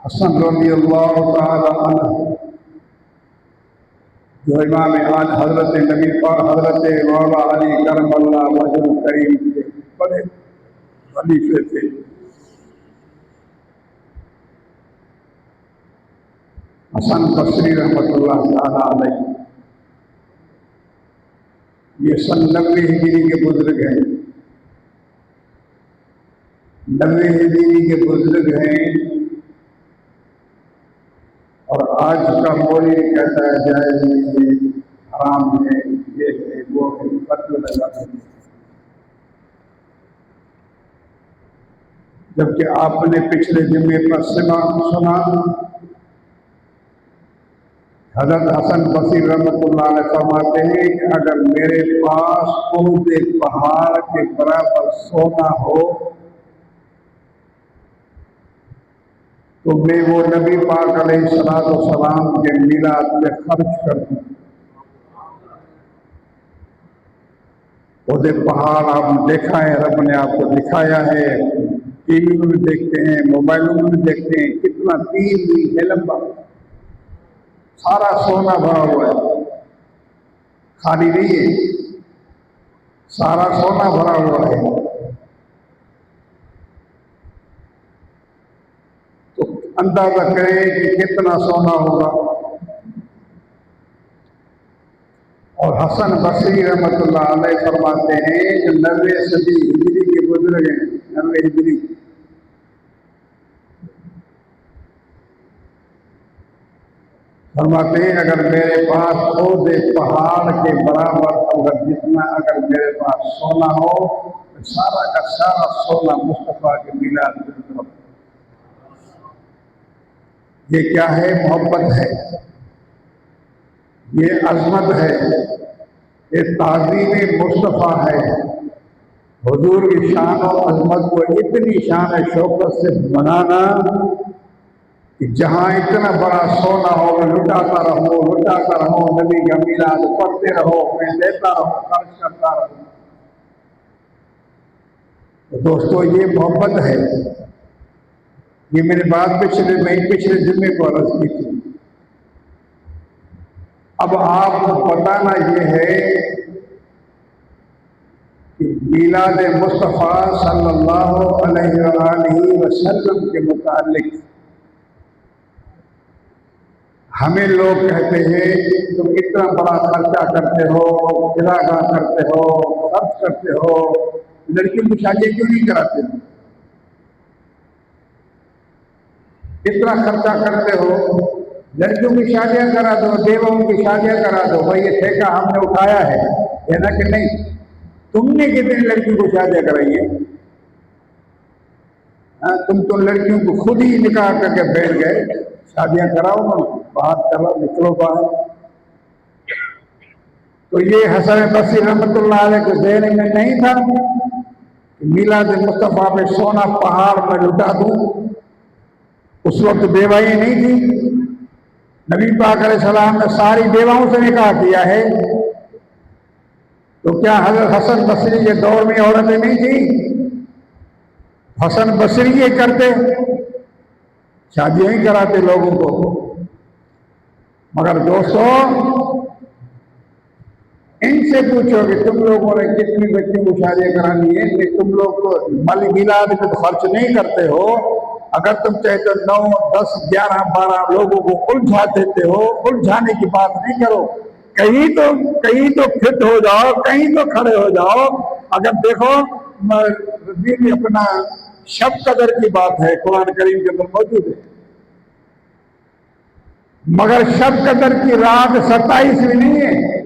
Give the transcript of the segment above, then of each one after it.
حسن رضی اللہ تعالی عنہ جو امام آج حضرت نبی پاک حضرت مولا علی کرم اللہ وجہ کریم کے بڑے خلیفے تھے۔ حسن بصری رحمۃ اللہ تعالی علیہ یہ سن 90 ہجری کے بزرگ ہیں، 90 ہجری کے بزرگ ہیں، اور آج کا مولوی کہتا ہے جائز نہیں ہے، حرام ہے، یہ ہے وہ ہے، فتوی لگاتے ہیں۔ جبکہ آپ نے پچھلے جمعے پر سنا حضرت حسن بصری رحمۃ اللہ علیہ فرماتے ہیں کہ اگر میرے پاس عہد پہاڑ کے برابر سونا ہو تو میں وہ نبی پاک علیہ السلام کے میلاد پہ خرچ کر دوں۔ عہد پہاڑ آپ نے دیکھا ہے، رب نے آپ کو دکھایا ہے، ٹی وی میں بھی دیکھتے ہیں، موبائلوں میں بھی دیکھتے ہیں، کتنا 3 میل ہے لمبا، سارا سونا بھرا ہوا ہے، خالی نہیں ہے، سارا سونا بھرا ہوا ہے۔ تو اندازہ کریں کہ کتنا سونا ہوگا۔ اور حسن بصری رحمۃ اللہ علیہ فرماتے ہیں کہ 90 صدی ہجری کے بزرگ ہیں، 90 ہجری، فرماتے ہیں اگر میرے پاس عہد پہاڑ کے برابر اگر جتنا اگر میرے پاس سونا ہو تو سارا کا سارا سونا مصطفیٰ کے میلاد کی طرف۔ یہ کیا ہے؟ محبت ہے، یہ عظمت ہے، یہ تعظیم مصطفیٰ ہے۔ حضور کی شان و عظمت کو اتنی شان شوکت سے منانا کہ جہاں اتنا بڑا سونا ہو میں لٹاتا رہو، نبی کا میلاد پڑھتے رہو، میں دیتا رہوں، خرچ کرتا رہوں۔ تو دوستو یہ محبت ہے۔ یہ میری بات پچھلے جمعے کو عرض کی تھی۔ اب آپ کو بتانا یہ ہے کہ میلاد مصطفیٰ صلی اللہ علیہ وآلہ وسلم کے متعلق ہمیں لوگ کہتے ہیں تم اتنا بڑا خرچہ کرتے ہو، چراغاں کرتے ہو، خرچ کرتے ہو، لڑکیوں کی شادیاں کیوں نہیں کراتے ہو؟ اتنا خرچہ کرتے ہو، لڑکیوں کی شادیاں کرا دو، بیواؤں کی شادیاں کرا دو۔ بھائی یہ ٹھیکہ ہم نے اٹھایا ہے، یہ نہ کہ نہیں تم نے کتنی لڑکیوں کو شادیاں کرائی ہیں؟ تم تو لڑکیوں کو خود ہی نکاح کر کے بیٹھ گئے، شادیاں کراؤ نا، باہر چلو، نکلو باہر۔ تو یہ حسن بصری رحمۃ اللہ علیہ کے ذہن میں نہیں تھا کہ میلاد مصطفیٰ پہ سونا پہاڑ میں لٹا دوں۔ اس وقت بیوائی نہیں تھی، نبی پاک علیہ السلام نے ساری بیواؤں سے نکاح کیا ہے، تو کیا حضرت حسن بصری کے دور میں عورتیں نہیں تھیں؟ حسن بصری یہ کرتے، شادیاں ہی کراتے لوگوں کو۔ مگر دوستو ان سے پوچھو کہ تم لوگوں نے کتنی بچیوں کو شادیاں کرانی ہے کہ تم لوگ کو مالی میلاد میں تو خرچ نہیں کرتے ہو۔ اگر تم چاہتے 9، 10، 11، 12 لوگوں کو الجھا دیتے ہو، الجھانے کی بات نہیں کرو، کہیں تو فٹ ہو جاؤ، کہیں تو کھڑے ہو جاؤ۔ اگر دیکھو اپنا شب قدر کی بات ہے، قرآن کریم کے اندر موجود ہے، مگر شب قدر کی رات 27ویں نہیں ہے،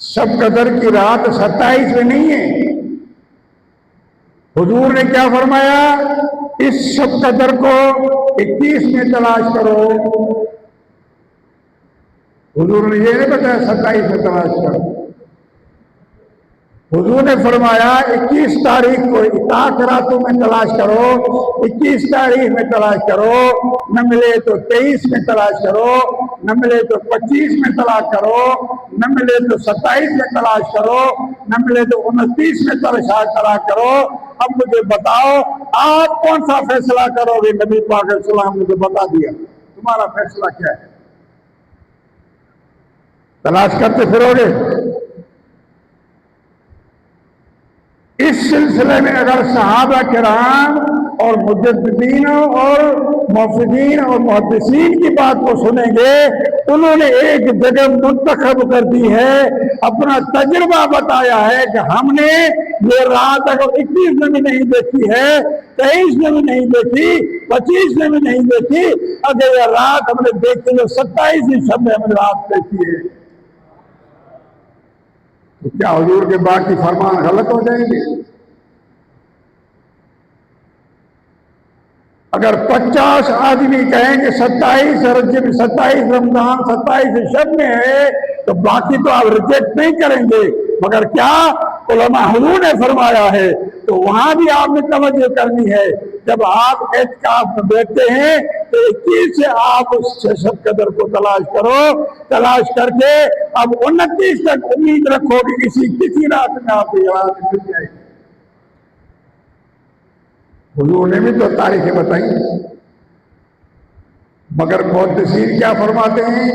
شب قدر کی رات 27ویں نہیں ہے۔ حضور نے کیا فرمایا؟ اس شب قدر کو 21 میں تلاش کرو۔ حضور نے یہ نہیں بتایا 27 میں تلاش کرو، حضور نے فرمایا 21 تاریخ کو اتاق راتوں میں تلاش کرو، 21 تاریخ میں تلاش کرو، نہ ملے تو 23 میں تلاش کرو، نہ ملے تو 25 میں طلاق کرو، نہ ملے تو 27 میں تلاش کرو، نہ ملے تو 29 میں طلاق کرو۔ اب مجھے بتاؤ آپ کون سا فیصلہ کرو گے؟ نبی پاک علیہ السلام نے تو بتا دیا، تمہارا فیصلہ کیا ہے؟ تلاش کرتے پھرو گے؟ اس سلسلے میں اگر صحابہ کرام اور مجددین اور موفدین اور محدثین کی بات کو سنیں گے، انہوں نے ایک جگہ منتخب کر دی ہے، اپنا تجربہ بتایا ہے کہ ہم نے یہ رات اگر 21 میں بھی نہیں دیکھی ہے، 23 میں بھی نہیں دیکھی، 25 میں بھی نہیں دیکھی، اگر یہ رات ہم نے دیکھی تو 27 شب میں ہم نے رات دیکھی ہے، تو کیا حضور کے باقی فرمان غلط ہو جائیں گے؟ اگر 50 آدمی کہیں کہ 27 رجب 27 رمضان 27 شب میں ہے تو باقی تو آپ ریجیکٹ نہیں کریں گے، مگر کیا علماء حضور نے فرمایا ہے تو وہاں بھی آپ نے توجہ کرنی ہے۔ جب آپ اعتکاف میں بیٹھتے ہیں تو 21 سے آپ اس شب قدر کو تلاش کرو، تلاش کر کے اب 29 تک امید رکھو کہ کسی رات میں آپ کو یہ رات مل جائے گی۔ حضور نے بھی تو تاریخیں بتائی، مگر محدثین کیا فرماتے ہیں؟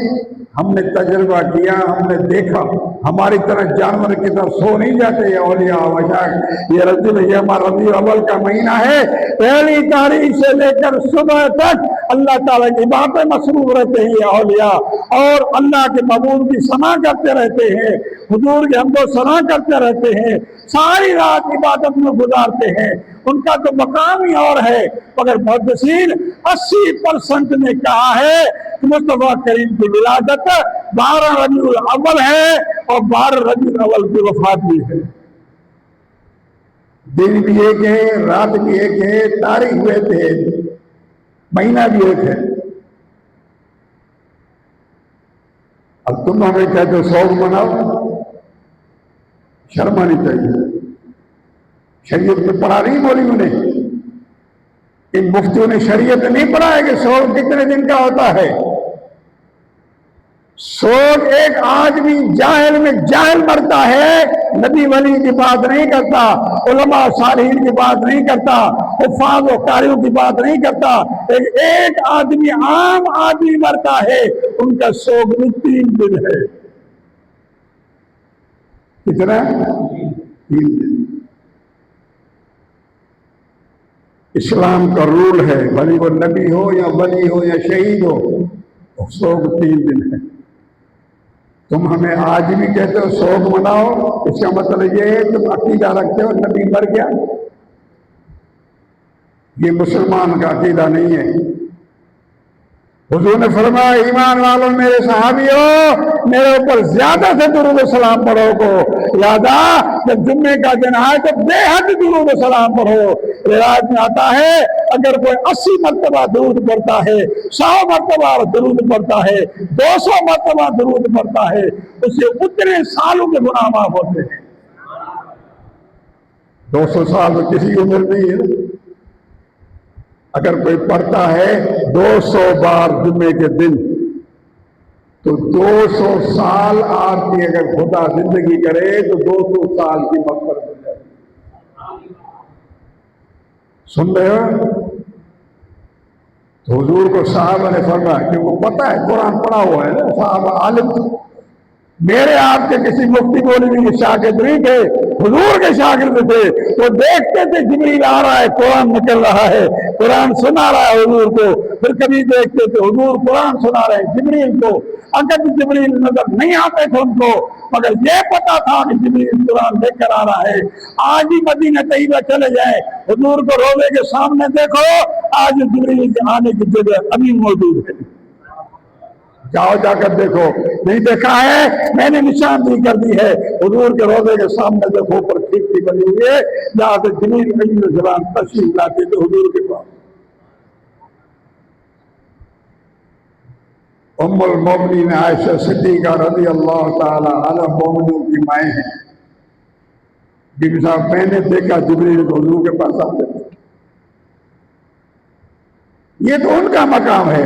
ہم نے تجربہ کیا، ہم نے دیکھا، ہماری طرح جانور کی طرح سو نہیں جاتے یہ اولیاء وشاک۔ یہ ربیع الاول کا مہینہ ہے، پہلی تاریخ سے لے کر صبح تک اللہ تعالیٰ کی باتیں مصروف رہتے ہیں یہ اولیاء، اور اللہ کے محبوب کی ثنا کرتے رہتے ہیں، حضور کی حمد و ثنا کرتے رہتے ہیں، ساری رات عبادت میں گزارتے ہیں، ان کا تو مقام ہی اور ہے۔ مگر محدثین 80% نے کہا ہے کہ مصطفیٰ کریم کی ولادت 12 ربیع الاول ہے اور 12 ربیع الاول کی وفات بھی ہے۔ دن بھی ایک ہے، رات بھی ایک ہے، تاریخ بھی ایک ہے، مہینہ بھی ایک ہے۔ اب تم ہمیں کہتے ہو سوگ مناؤ، شرم آنی چاہیے۔ شریعت میں پڑھا نہیں مولویوں نے، ان مفتیوں نے شریعت نہیں پڑھا ہے کہ سوگ کتنے دن کا ہوتا ہے۔ سوگ ایک آدمی جاہل میں جاہل مرتا ہے، نبی ولی کی بات نہیں کرتا، علماء صالحین کی بات نہیں کرتا، حفاظ و قاریوں کی بات نہیں کرتا، ایک آدمی عام آدمی مرتا ہے، ان کا سوگ بھی 3 دن ہے۔ کتنا؟ 3 دن۔ اسلام کا رول ہے، بھلی وہ نبی ہو یا ولی ہو یا شہید ہو، سوگ 3 دن ہے۔ تم ہمیں آج بھی کہتے ہو سوگ مناؤ، اس کا مطلب یہ ہے تم عقیدہ رکھتے ہو نبی مر گیا، یہ مسلمان کا عقیدہ نہیں ہے۔ حضور نے فرمایا ایمان والوں میرے صحابیوں، میرے اوپر زیادہ سے درود و سلام پڑھو کو، لہذا جب جمعے کا دن آئے تو بے حد درود و سلام پڑھو۔ روایت میں آتا ہے اگر کوئی 80 مرتبہ درود پڑھتا ہے، 100 مرتبہ درود پڑھتا ہے، 200 مرتبہ درود پڑھتا ہے، اسے اتنے سالوں کے گناہ معاف ہوتے ہیں۔ 200 سال تو کسی عمر نہیں ہے۔ اگر کوئی پڑھتا ہے 200 بار جمعے کے دن تو 200 سال آپ کی اگر خدا زندگی کرے تو 200 سال کی مغفرت ہو جائے۔ سن رہے ہو؟ تو حضور کو صحابہ نے فرمایا کہ وہ پتہ ہے قرآن پڑھا ہوا ہے نا، صحابہ عالم تھے، میرے آپ کے کسی مفتی مولوی کے شاگرد نہیں تھے، حضور کے شاگرد تھے، وہ دیکھتے تھے جبریل آ رہا ہے، قرآن نکل رہا ہے، قرآن سنا رہا ہے حضور کو، پھر کبھی دیکھتے تھے حضور قرآن سنا رہے ہیں جبریل کو، اگر جبریل نظر نہیں آتے تھے ان کو، مگر یہ پتا تھا کہ جبریل قرآن لے کر آ رہا ہے۔ آج ہی مدینہ طیبہ چلے جائیں، حضور کو روضے کے سامنے دیکھو، آج جبریل کے آنے کی جگہ ابھی موجود ہے، جاؤ جا کر دیکھو، نہیں دیکھا ہے میں نے نشاندہی کر دی ہے، حضور کے روضے کے سامنے دیکھو، پر کھڑکی بنی ہوئی ہے، جہاں سے جبریل علیہ السلام تشریف لاتے تھے حضور کے پاس۔ ام المومنین عائشہ صدیقہ رضی اللہ تعالی عنہا مومنوں کی مائیں ہیں، بی بی صاحب میں نے دیکھا جبریل کو حضور کے پاس آتے تھے، یہ تو ان کا مقام ہے،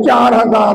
4000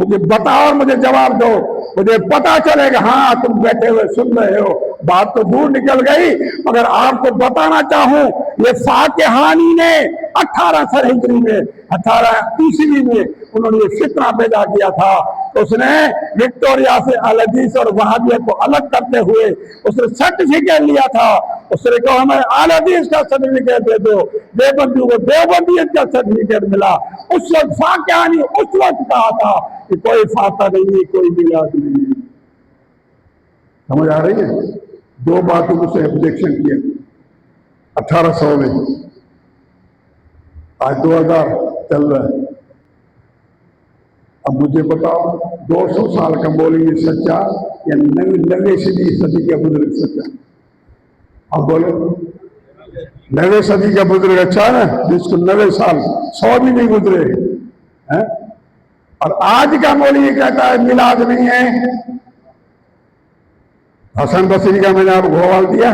مجھے بتاؤ اور مجھے جواب دو، مجھے پتا چلے گا ہاں تم بیٹھے ہوئے سن رہے ہو، بات تو دور نکل گئی، مگر آپ کو بتانا چاہوں یہ فاقہانی نے 1800 ہجری میں 18 میں انہوں نے یہ فتنہ پیدا کیا تھا۔ اس نے وکٹوریا سے الحدیث اور وہابیت کو الگ کرتے ہوئے اس نے سرٹیفکیٹ لیا تھا، اس نے کہا ہمیں الحدیث کا سرٹیفکیٹ دے دو، دیوبندیوں کو دیوبندیت کا سرٹیفکیٹ ملا۔ اس وقت فاقہانی اس وقت کہا تھا کہ کوئی فاتح نہیں ہے، کوئی میلاد نہیں ہے۔ سمجھ آ رہی ہے؟ 2 باتوں کو سے objection کیا 1800 میں، آج 2000 چل رہا ہے۔ اب مجھے بتاؤ 200 سال کا مولوی سچا یا 90 صدی کا بزرگ سچا؟ اب بولے 90 صدی کا بزرگ اچھا ہے نا، جس کو 90 سال 100 بھی نہیں گزرے ہیں، اور آج کا مولوی کہتا ہے میلاد نہیں ہے۔ حسن بصری کا میں نے آپ کو حوالہ دیا،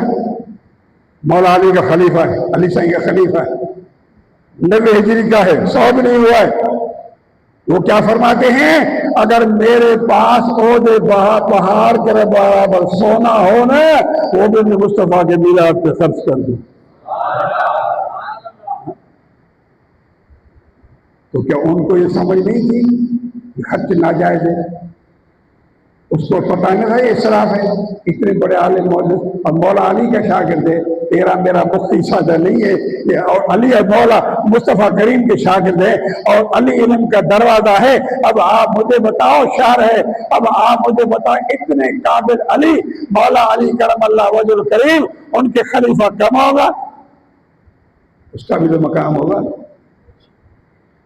مولا علی کا خلیفہ ہے، علی سائی کا خلیفہ ہے، 90 ہجری کا ہے، 100 بھی نہیں ہوا ہے۔ وہ کیا فرماتے ہیں؟ اگر میرے پاس عہد پہاڑ کے برابر سونا ہو نا، وہ بھی میں مصطفیٰ کے میلاد پہ خرچ کر دوں۔ تو کیا ان کو یہ سمجھ نہیں تھی کہ خرچ ناجائز ہے؟ اس کو پتہ نہیں تھا یہ اسراف ہے؟ اتنے بڑے عالم مولوی اور مولا علی کا شاگرد ہے، تیرا میرا مفتی سادہ نہیں ہے یہ، اور علی مولا مصطفیٰ کریم کے شاگرد ہے، اور علی علم کا دروازہ ہے۔ اب آپ مجھے بتاؤ، شعر ہے، اب آپ مجھے بتاؤ اتنے قابل علی مولا علی کرم اللہ وجہ الکریم، ان کے خلیفہ کم ہوگا؟ اس کا بھی تو مقام ہوگا۔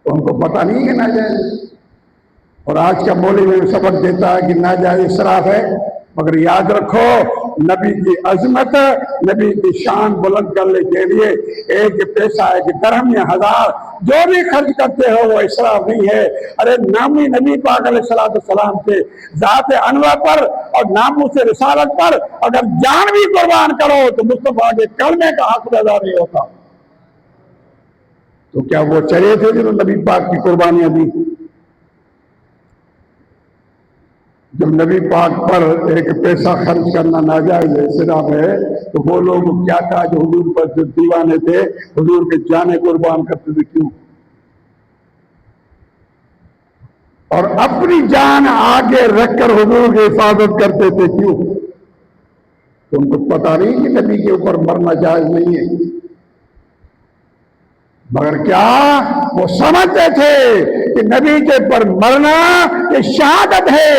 تو ان کو پتہ نہیں کہ ناجائز، اور آج کا مولوی میں سبق دیتا ہے کہ ناجائز اسراف ہے۔ مگر یاد رکھو نبی کی عظمت، نبی کی شان بلند کرنے کے لیے ایک پیسہ، ایک درہم یا 1000 جو بھی خرچ کرتے ہو وہ اسراف نہیں ہے۔ ارے نامی نبی پاک علیہ السلام کے ذات انور پر اور ناموس رسالت پر اگر جان بھی قربان کرو تو مصطفیٰ کے کلمے کا حق ادا نہیں ہوتا۔ تو کیا وہ چلے تھے جنہوں نے نبی پاک کی قربانیاں دی؟ جب نبی پاک پر ایک پیسہ خرچ کرنا ناجائز ہے، اسراف ہے، تو وہ لوگ کیا تھا جو حضور پر جو دیوانے تھے، حضور کے جانے قربان کرتے تھے، کیوں؟ اور اپنی جان آگے رکھ کر حضور کی حفاظت کرتے تھے، کیوں؟ تو ان کو پتہ نہیں کہ نبی کے اوپر مرنا جائز نہیں ہے، مگر کیا وہ سمجھتے تھے کہ نبی کے پر مرنا یہ شہادت ہے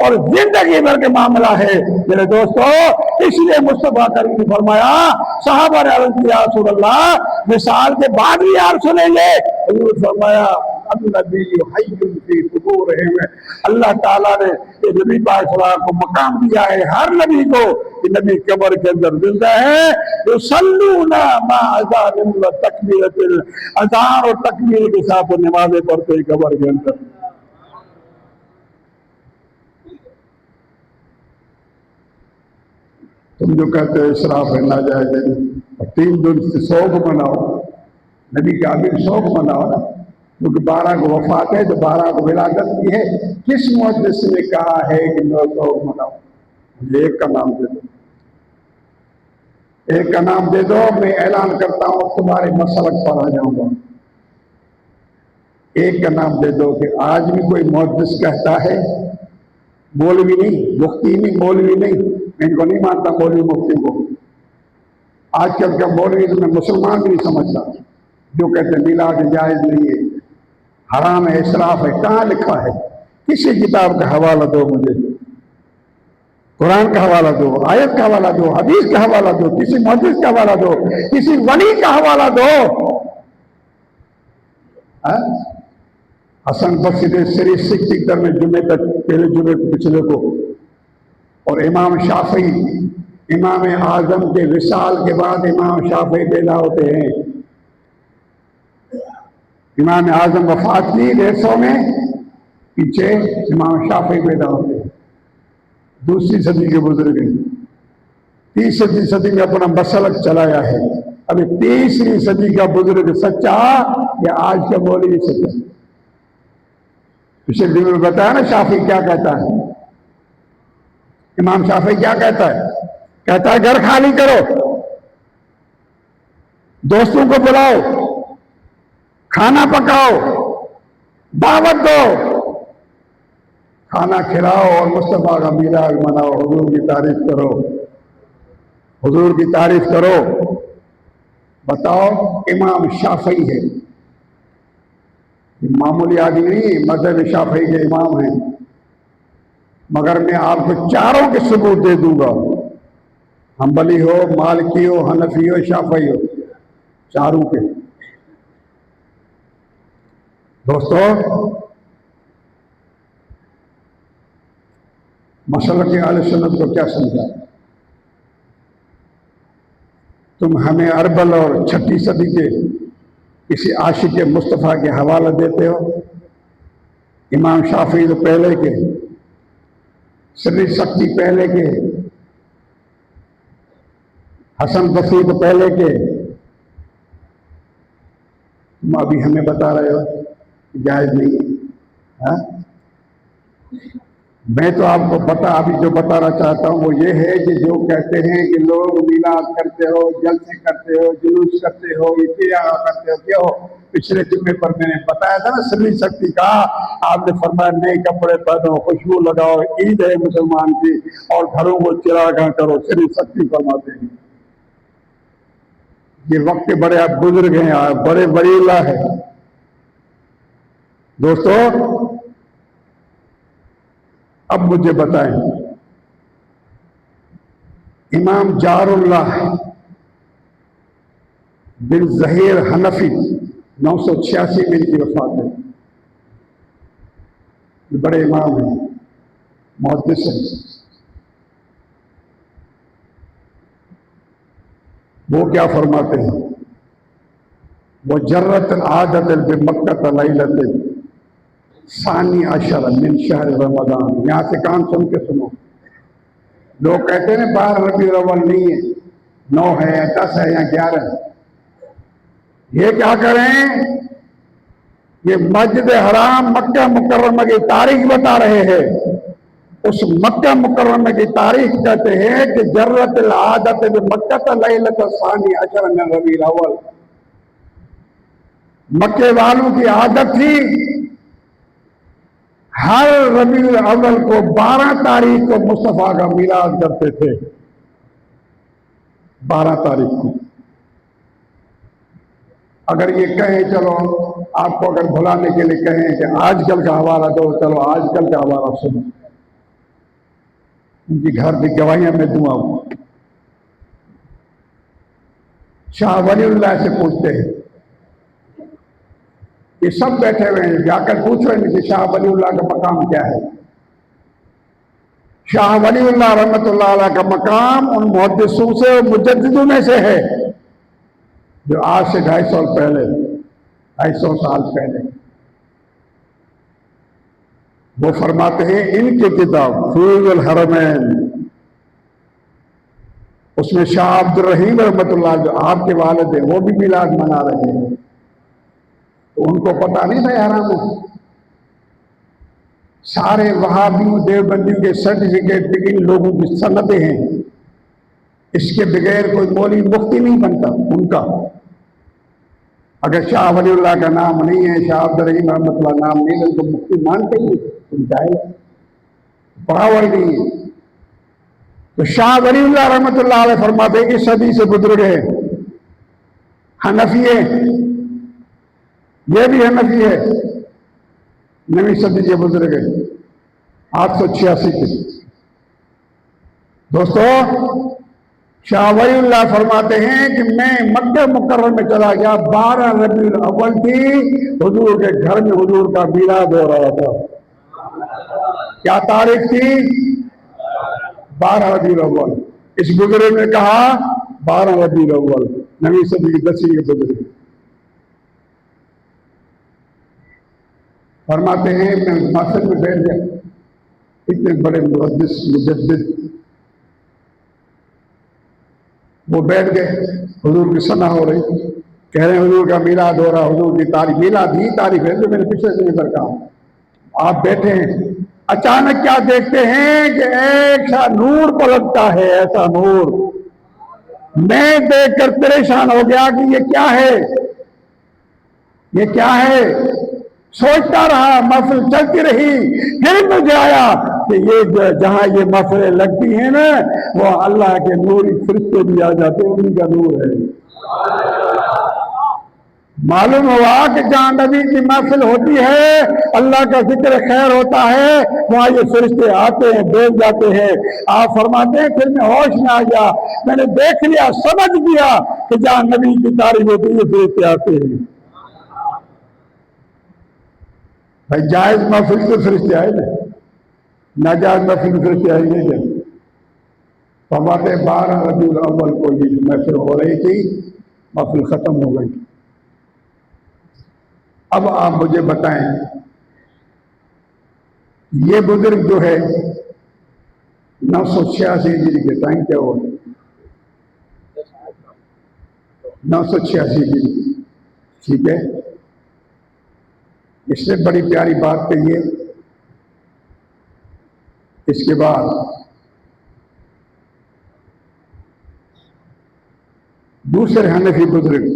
اور زندگی بھر کے معاملہ ہے۔ میرے دوستو، اس لیے مصطفیٰ کریم نے فرمایا، صحابہ نے عرض کیا رسول اللہ وصال کے بعد بھی آپ سنیں گے؟ حضور فرمایا النبی حی فی قبورہم، اللہ تعالیٰ نے یہ نبی پاک صلی اللہ علیہ وسلم کو مقام دیا ہے، ہر نبی کو، کہ نبی قبر کے اندر زندہ ہے۔ یصلون مع اذان و تکبیرۃ، اذان اور تکبیر کے ساتھ نمازیں پڑھتے ہیں قبر کے اندر۔ تم جو کہتے ہو اسراف ہے، ناجائز ہے، 3 دن سے شوق مناؤ، نبی کا عظیم شوق مناؤ نا، کیونکہ 12 کو وفات ہے تو 12 کو ولادت کی ہے۔ کس محدث نے کہا ہے کہ میں شوق مناؤ؟ مجھے ایک کا نام دے دو، ایک کا نام دے دو، میں اعلان کرتا ہوں تمہارے مسلک پر آ جاؤں گا۔ ایک کا نام دے دو کہ آج بھی کوئی محدث کہتا ہے، مولوی نہیں، مفتی نہیں، مولوی نہیں، میں ان کو نہیں مانتا مولوی مفتی کو، آج کل کا مولوی تو میں مسلمان بھی نہیں سمجھتا، جو کہتے ہیں میلاد جائز نہیں ہے، حرام ہے، اسراف ہے۔ کہاں لکھا ہے؟ کسی کتاب کا حوالہ دو مجھے، قرآن کا حوالہ دو، آیت کا حوالہ دو، حدیث کا حوالہ دو، کسی محدث کا حوالہ دو، کسی ولی کا حوالہ دو۔ حسن بصری سری سکھ میں جمعے تک، پہلے جمعے کو پچھلے کو، اور امام شافعی، امام اعظم کے وصال کے بعد امام شافعی پیدا ہوتے ہیں۔ امام اعظم وفات کی 150 میں، پیچھے امام شافعی پیدا ہوتے ہیں، 2ری صدی کے بزرگ ہیں، 3ری صدی میں اپنا مسلک چلایا ہے۔ ابھی 3ری صدی کا بزرگ سچا یا آج کا مولوی سچا؟ پچھلے دن میں بتایا نا شافعی کیا کہتا ہے، امام شافعی کیا کہتا ہے گھر خالی کرو، دوستوں کو بلاؤ، کھانا پکاؤ، دعوت دو، کھانا کھلاؤ اور مصطفیٰ کا میلاد مناؤ، حضور کی تعریف کرو، حضور کی تعریف کرو۔ بتاؤ، امام شافعی ہے، معمولی آدمی نہیں، مذہب شافعی کے امام ہیں، مگر میں آپ کو چاروں کے ثبوت دے دوں گا، حنبلی ہو، مالکی ہو، حنفی ہو، شافعی ہو، چاروں کے۔ دوستو، مسلک اہل سنت کو کیا سمجھا؟ تم ہمیں اربل اور 6 صدی کے کسی عاشق مصطفیٰ کے حوالہ دیتے ہو؟ امام شافعی تو پہلے کے، سری سختی پہلے کے، حسن بصری تو پہلے کے، تم ابھی ہمیں بتا رہے ہو کہ جائز نہیں ہے؟ ہاں؟ میں تو آپ کو ابھی جو بتانا چاہتا ہوں وہ یہ ہے کہ جو کہتے ہیں کہ لوگ میلاد کرتے ہو، جلسے کرتے ہو، جلوس کرتے ہو، یہ کیا کرتے ہو، کیا ہو؟ پچھلے جمعے پر میں نے بتایا تھا نا سری سختی کا، آپ نے فرمایا نئے کپڑے پہنو، خوشبو لگاؤ، عید ہے مسلمان کی، اور گھروں کو چراغاں کرو، سری سختی فرماتے ہیں۔ یہ وقت کے بڑے آپ بزرگ ہیں، بڑے ولیلہ ہے۔ دوستو، اب مجھے بتائیں، امام جار اللہ بن ظہیر حنفی 986 میں ان کی وفات ہے، یہ بڑے امام ہیں، محدث ہیں۔ وہ کیا فرماتے ہیں؟ وہ جرت عادت بمکہ لیلۃ ثانی عشر من شہر رمضان، یہاں سے کان سن کے سنو۔ لوگ کہتے ہیں 12 ربیع الاول نہیں ہے، 9 ہے یا 10 ہے یا 11 ہے۔ یہ کیا کریں؟ یہ مسجد حرام مکہ مکرمہ کی تاریخ بتا رہے ہیں۔ اس مکہ مکرمہ کی تاریخ کہتے ہیں کہ جرت العادت بمکہ لیلۃ ثانی عشر من ربیع الاول، مکے والوں کی عادت تھی ہر ربیع الاول کو 12 تاریخ کو مصطفیٰ کا میلاد کرتے تھے، 12 تاریخ کو۔ اگر یہ کہیں چلو آپ کو اگر بھلانے کے لیے کہیں کہ آج کل کا حوالہ دو، چلو آج کل کا حوالہ سنو، ان کی گھر کی گواہیاں میں دوں آپ کو۔ شاہ ولی اللہ سے پوچھتے ہیں، یہ سب بیٹھے ہوئے ہیں، جا کر پوچھو ان کہ شاہ ولی اللہ کا مقام کیا ہے۔ شاہ ولی اللہ رحمۃ اللہ علیہ کا مقام ان محدثوں سے، مجددوں میں سے ہے، جو آج سے 250 سال پہلے، 250 سال پہلے وہ فرماتے ہیں، ان کی کتاب فیوز الحرمین، اس میں شاہ عبد الرحیم رحمۃ اللہ جو آپ کے والد ہیں وہ بھی میلاد منا رہے ہیں، تو ان کو پتہ نہیں تھا حرام ہے؟ سارے وہابیوں دیوبندیوں کے سرٹیفکیٹ بھی ان لوگوں کی سندیں ہیں، اس کے بغیر کوئی مولوی مفتی نہیں بنتا ان کا۔ اگر شاہ ولی اللہ کا نام نہیں ہے، شاہ عبد الرحیم رحمۃ اللہ نام نہیں ہے، تو مفتی مانتے ہی تم جاہل پڑھاوڑ نہیں ہے۔ تو شاہ ولی اللہ رحمۃ اللہ علیہ فرماتے ہیں اس صدی سے بزرگ ہے، حنفی ہے، یہ بھی حنفی ہے، 9ویں صدی سے بزرگ ہے، 886 کے۔ دوستو، شاہ ولی اللہ فرماتے ہیں کہ میں مکہ مکرمہ میں چلا گیا، 12 ربیع الاول تھی، حضور کے گھر میں حضور کا میلاد ہو رہا تھا۔ کیا تاریخ تھی؟ 12 ربیع الاول۔ اس بزرگ نے کہا 12 ربیع الاول، 9ویں صدی کی 10ویں کے بزرگ فرماتے ہیں میں محفل میں بیٹھ گیا، اتنے بڑے محدث مجدد وہ بیٹھ گئے، حضور کی ثنا ہو رہی، کہہ رہے ہیں حضور کا میلاد ہو رہا، حضور کی تاریخ، میلاد ہی تاریخ ہے جو میں نے پچھلے دن پر کہا۔ آپ بیٹھے ہیں، اچانک کیا دیکھتے ہیں کہ ایک سا نور پلٹتا ہے، ایسا نور، میں دیکھ کر پریشان ہو گیا کہ یہ کیا ہے، یہ کیا ہے؟ سوچتا رہا، محفل چلتی رہی، پھر مجھے آیا کہ یہ جہاں یہ محفلیں لگتی ہیں نا، وہ اللہ کے نوری فرشتے بھی آ جاتے ہیں، انہی کا نور ہے۔ معلوم ہوا کہ جہاں نبی کی محفل ہوتی ہے، اللہ کا ذکر خیر ہوتا ہے، وہاں یہ فرشتے آتے ہیں، بیٹھ جاتے ہیں۔ آپ فرماتے ہیں پھر میں ہوش میں آ گیا، میں نے دیکھ لیا، سمجھ لیا کہ جہاں نبی کی تعریف ہوتی ہے یہ فرشتے آتے ہیں۔ بھائی جائز محفل سے فرشتے آئے نا، ناجائز محفل سے فرشتے آئے نہیں کیا؟ فرماتے 12 ربیع الاول کو یہ محفل ہو رہی تھی، محفل ختم ہو گئی۔ اب آپ مجھے بتائیں، یہ بزرگ جو ہے 986 ہجری کے ٹائم کیا ہوا؟ 986 ہجری، ٹھیک ہے؟ اس سے بڑی پیاری بات کہیے، اس کے بعد دوسرے حنفی بزرگ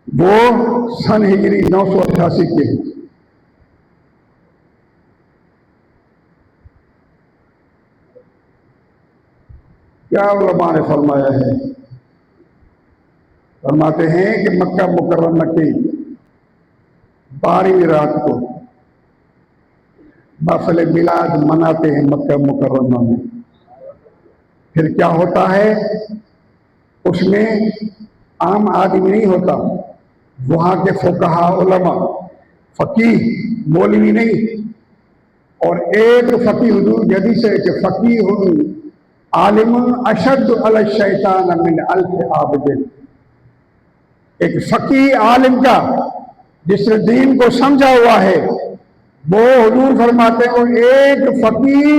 وہ سن ہجری 988 کے، کیا علماء نے فرمایا ہے؟ فرماتے ہیں کہ مکہ مکرمہ کی 12ویں رات کو محفل میلاد مناتے ہیں مکہ مکرمہ میں۔ پھر کیا ہوتا ہے؟ اس میں عام آدمی نہیں ہوتا، وہاں کے فقہاء علماء، فقیہ مولوی نہیں، اور ایک فقیہ، حضور کی حدیث ہے کہ فقیہ عالم اشد علی الشیطان من 1000 عابد، ایک فقیہ عالم کا جس نے دین کو سمجھا ہوا ہے، وہ حضور فرماتے ہیں وہ ایک فقیہ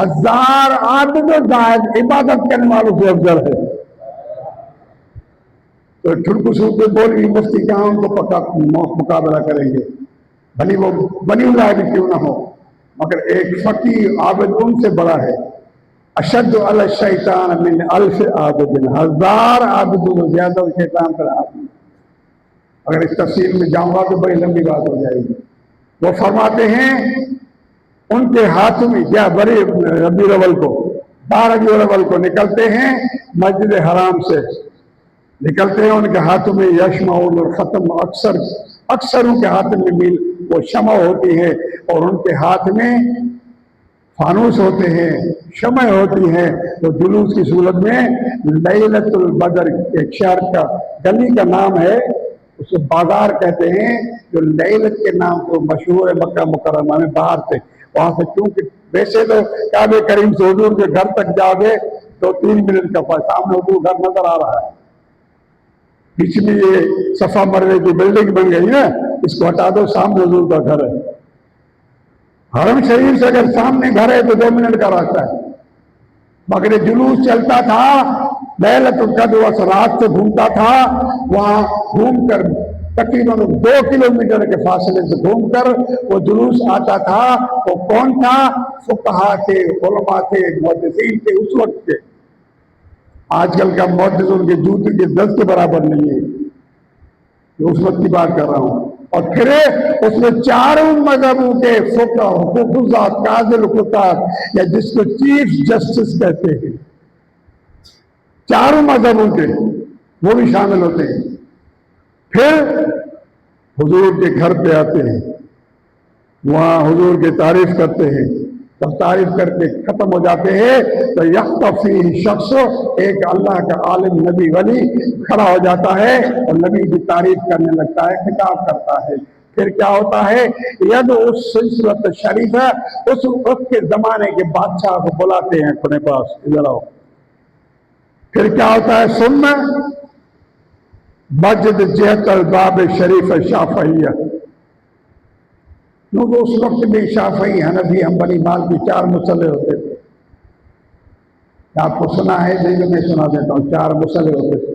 1000 عابد و زاہد عبادت کرنے والوں سے افضل ہے۔ تو ٹھڑکو سوتے مولوی مفتی کہاں ان کو پکا مقابلہ کریں گے، بھلی وہ ولی اللہ بھی کیوں نہ ہو، مگر ایک فقیہ عابد ان سے بڑا ہے۔ اشد علی الشیطان من 1000 عابد، 1000 عابدوں سے زیادہ شیطان پر عابد۔ اگر اس تفصیل میں جاؤں گا تو بڑی لمبی بات ہو جائے گی۔ وہ فرماتے ہیں ان کے ہاتھ میں کیا بڑے ربیع الاول کو 12 ربیع الاول کو نکلتے ہیں مسجد حرام سے، نکلتے ہیں ان کے ہاتھوں میں یشمعون اور ختم، اکثر ان کے ہاتھ میں وہ شمع ہوتی ہے، اور ان کے ہاتھ میں فانوس ہوتے ہیں، شمع ہوتی ہیں، تو جلوس کی صورت میں لیلۃ البدر، ایک شہر کا گلی کا نام ہے، اس کو بازار کہتے ہیں، جو لیلت کے نام کو مشہور ہے مکہ مکرمہ میں، باہر سے وہاں سے، کیونکہ ویسے تو کعبہ کریم سے حضور کے گھر تک جاؤ گے تو 3 منٹ کا پاس، سامنے حضور گھر نظر آ رہا ہے، بیچ میں یہ صفا مرے کی بلڈنگ بن گئی نا، اس کو ہٹا دو، سامنے حضور کا گھر ہے۔ حرم شریف سے اگر سامنے گھر ہے تو 2 منٹ کا راستہ ہے، مگر یہ جلوس چلتا تھا لیلۃ القدر، رات سے گھومتا تھا، وہاں گھوم کر تقریباً 2 کلومیٹر کے فاصلے سے گھوم کر وہ جلوس آتا تھا۔ وہ کون تھا؟ فقہاء تھے، علماء تھے، محدثین تھے اس وقت کے۔ آج کل کا محدث ان کے جوتے کے 10 کے برابر نہیں ہے، یہ اس وقت کی بات کر رہا ہوں۔ اور پھر اس میں 4 مذہبوں کے فقہ، حفاظ، قاضی القضات، یا جس کو چیف جسٹس کہتے ہیں، 4 مذہبوں کے وہ بھی شامل ہوتے ہیں۔ پھر حضور کے گھر پہ آتے ہیں، وہاں حضور کی تعریف کرتے ہیں، جب تعریف کر کے ختم ہو جاتے ہیں تو یختفی شخص، ایک اللہ کا عالم نبی ولی کھڑا ہو جاتا ہے اور نبی کی تعریف کرنے لگتا ہے، خطاب کرتا ہے۔ پھر کیا ہوتا ہے؟ ید اس سلسلۃ شریفہ، اس وقت کے زمانے کے بادشاہ کو بلاتے ہیں اپنے پاس، ادھر آؤ۔ پھر کیا ہوتا ہے؟ سننا مسجد جہت الباب شریف شافعیہ، کیونکہ اس وقت میں شافعی، حنفی، حنبلی، مالکی 4 مسئلے ہوتے تھے۔ آپ کو سنا ہے، لیکن میں سنا دیتا ہوں، 4 مسئلے ہوتے تھے۔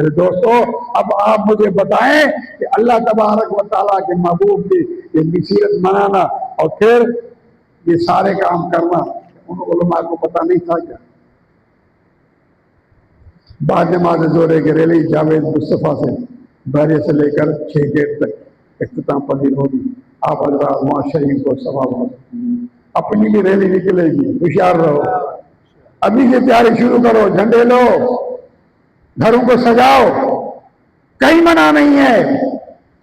میرے دوستو اب آپ مجھے بتائیں کہ اللہ تبارک و تعالیٰ کے محبوب کی یہ مسیرت منانا اور پھر یہ سارے کام کرنا ان علماء کو پتہ نہیں تھا کیا؟ بعد نماز ظہر کی ریلی جاوید مصطفیٰ سے بحریہ سے لے کر 6 گیٹ تک اختتام پذیر ہوگی. آپ حضرات وہاں شہید کو ثواب ہو. اپنی بھی ریلی نکلے گی، ہوشیار رہو. ابھی سے تیاری شروع کرو، جھنڈے لو، گھروں کو سجاؤ. کہیں منع نہیں ہے.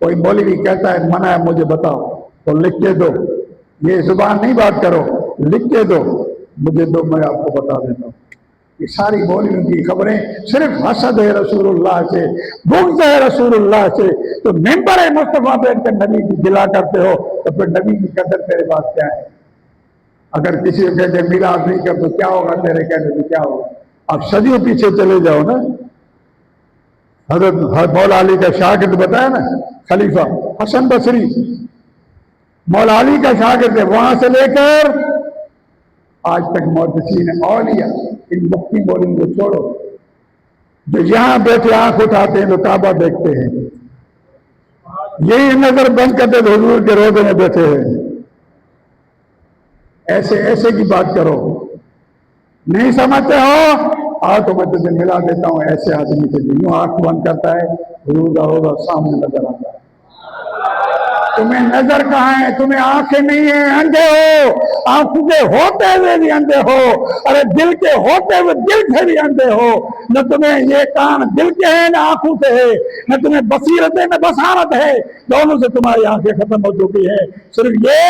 کوئی مولوی کہتا ہے منع ہے مجھے بتاؤ تو لکھ کے دو. یہ زبان نہیں بات کرو، لکھ کے دو، مجھے دو، میں آپ کو بتا دیتا ہوں. یہ ساری مولویوں کی خبریں صرف حسد ہے رسول اللہ سے، بغض ہے رسول اللہ سے. تو ممبر مصطفیٰ بیٹھ کر نبی کی گلا کرتے ہو تو پھر نبی کی قدر تیرے پاس کیا ہے؟ اگر کسی کو کہتے میلاد نہیں کر تو کیا ہوگا تیرے کہنے سے؟ کیا ہوگا؟ آپ صدیوں پیچھے چلے جاؤ نا. حضرت مولا علی کا شاگرد بتایا نا، خلیفہ حسن بصری مولا علی کا شاگرد ہے. وہاں سے لے کر آج تک محدثین اولیاء ان مفتی مولویوں کو چھوڑو جو یہاں بیٹھے آنکھ اٹھاتے ہیں تو کعبہ دیکھتے ہیں، یہی نظر بند کرتے تو حضور کے روضے میں بیٹھے ہیں. ایسے ایسے کی بات کرو. نہیں سمجھتے ہو آ تو میں تجھے ملا دیتا ہوں ایسے آدمی سے یوں آنکھ بند کرتا ہے حضور کا روضہ سامنے نظر آتا ہے. تمہیں نظر کہاں ہے؟ تمہیں آنکھیں نہیں ہیں، اندھے ہو. آنکھوں کے ہوتے ہوئے بھی اندھے ہو، ارے دل کے ہوتے ہوئے دل سے بھی اندھے ہو. نہ تمہیں یہ کان دل کے ہیں نہ آنکھوں سے ہے، نہ تمہیں بصیرت ہے نہ بصارت ہے. دونوں سے تمہاری آنکھیں ختم ہو چکی ہیں. صرف یہ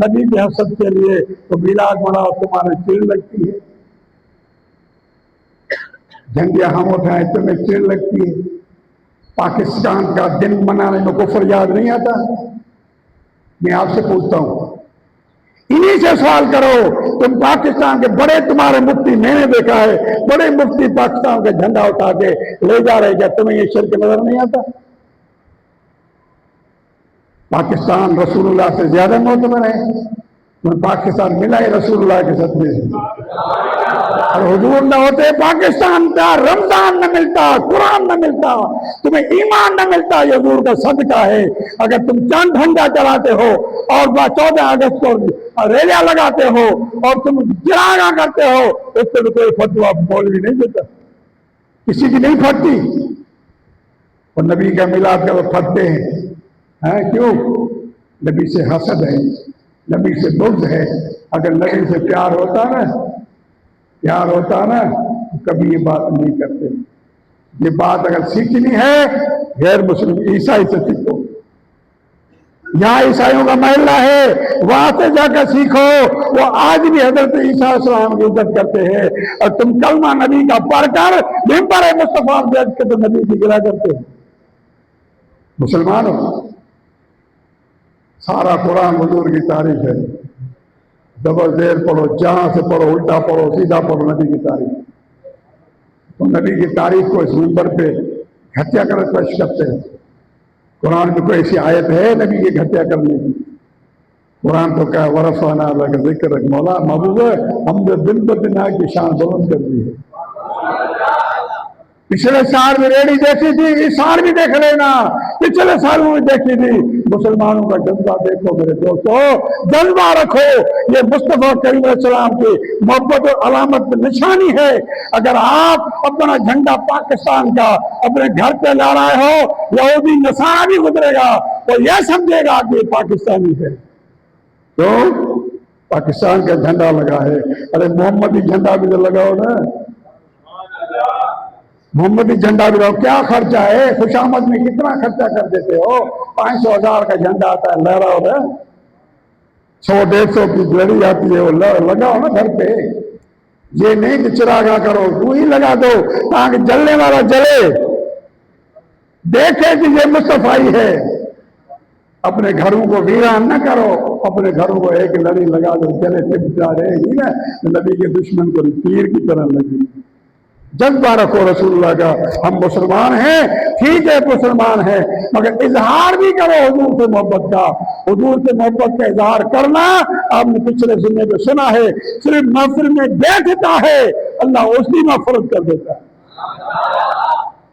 نبی کی حسد کے لیے تو میلاد مناؤ تمہارے چڑ لگتی ہے. جھنڈیاں ہم اٹھائیں تمہیں چڑ لگتی ہے. پاکستان کا دن منانے میں کفر یاد نہیں آتا؟ میں آپ سے پوچھتا ہوں، انہی سے سوال کرو. تم پاکستان کے بڑے تمہارے مفتی میں نے دیکھا ہے، بڑے مفتی پاکستان کا جھنڈا اٹھا کے لے جا رہے. کیا تمہیں یہ شرک نظر نہیں آتا؟ پاکستان رسول اللہ سے زیادہ معتبر ہے. تمہیں پاکستان ملا ہے رسول اللہ کے صدقے سے. اور حضور نہ ہوتے پاکستان کا رمضان نہ ملتا، قرآن نہ ملتا، تمہیں ایمان نہ ملتا. یہ حضور کا صدقہ ہے. اگر تم چاند جھنڈا چلاتے ہو اور 14 اگست کو ریلیاں لگاتے ہو اور تم جراغاں کرتے ہو اس سے کوئی فتویٰ مولوی نہیں دیتا، کسی کی نہیں پھٹتی. اور نبی کا میلاد کا وہ پھٹتے ہیں. کیوں؟ نبی سے حسد ہے، نبی سے بغض ہے. اگر نبی سے پیار ہوتا نا تو کبھی یہ بات نہیں کرتے. یہ بات اگر سیکھنی ہے غیر مسلم عیسائی سے سیکھو. یہاں عیسائیوں کا محلہ ہے، وہاں سے جا کر سیکھو. وہ آج بھی حضرت عیسیٰ علیہ السلام کی عزت کرتے ہیں اور تم کلمہ نبی کا پڑھ کر ممبر مصطفیٰ بیٹھ کے تو نبی کی گلا کرتے ہیں. مسلمانوں سارا قرآن حضور کی تعریف ہے. زبر زیر پڑھو، جہاں سے پڑھو، الٹا پڑھو، سیدھا پڑھو، نبی کی تعریف. تم نبی کی تعریف کو اس منبر پہ گھٹیا کر پیش کرتے ہیں. قرآن میں کوئی ایسی آیت ہے نبی کی گھٹیا کرنے کی؟ قرآن تو کہا ورفعنا لک ذکرک. مولا محبوب ہے ہم نے دن بدن کی شان بلند کر دی ہے. پچھلے سال میں ریڈی دیکھی تھی، اس سال بھی دیکھ لینا. پچھلے سال میں دیکھی تھی. مسلمانوں کا جذبہ دیکھو میرے دوستو، جذبہ رکھو. یہ مصطفیٰ کریم علیہ السلام کی محبت و علامت نشانی ہے. اگر آپ اپنا جھنڈا پاکستان کا اپنے گھر پہ لا رہے ہو، یہودی نصارہ بھی گزرے گا تو یہ سمجھے گا کہ یہ پاکستانی ہے. تو پاکستان کا جھنڈا لگا ہے. ارے محمدی جھنڈا بھی تو لگاؤ نا. محمدی جھنڈا بھی کیا خرچہ ہے؟ خوشامد میں کتنا خرچہ کر دیتے ہو. 500,000 کا جھنڈا آتا ہے، لہراؤ نا. 100-150 کی لڑی آتی ہے، وہ لگاؤ نا گھر پہ. یہ نہیں کہ چراغا کرو، تو ہی لگا دو تاکہ جلنے والا جلے، دیکھے کہ یہ مصطفی ہے. اپنے گھروں کو ویران نہ کرو. اپنے گھروں کو ایک لڑی لگا دو، جلے ٹپٹا رہے گی نا. نبی کے دشمن کو تیر کی طرح لگی. جذبہ رکھو رسول اللہ کا. ہم مسلمان ہیں، ٹھیک ہے مسلمان ہیں، مگر اظہار بھی کرو حضور سے محبت کا. حضور سے محبت کا اظہار کرنا آپ نے پچھلے سننے پہ سنا ہے، صرف محفل میں بیٹھتا ہے اللہ اس کی مغفرت کر دیتا ہے.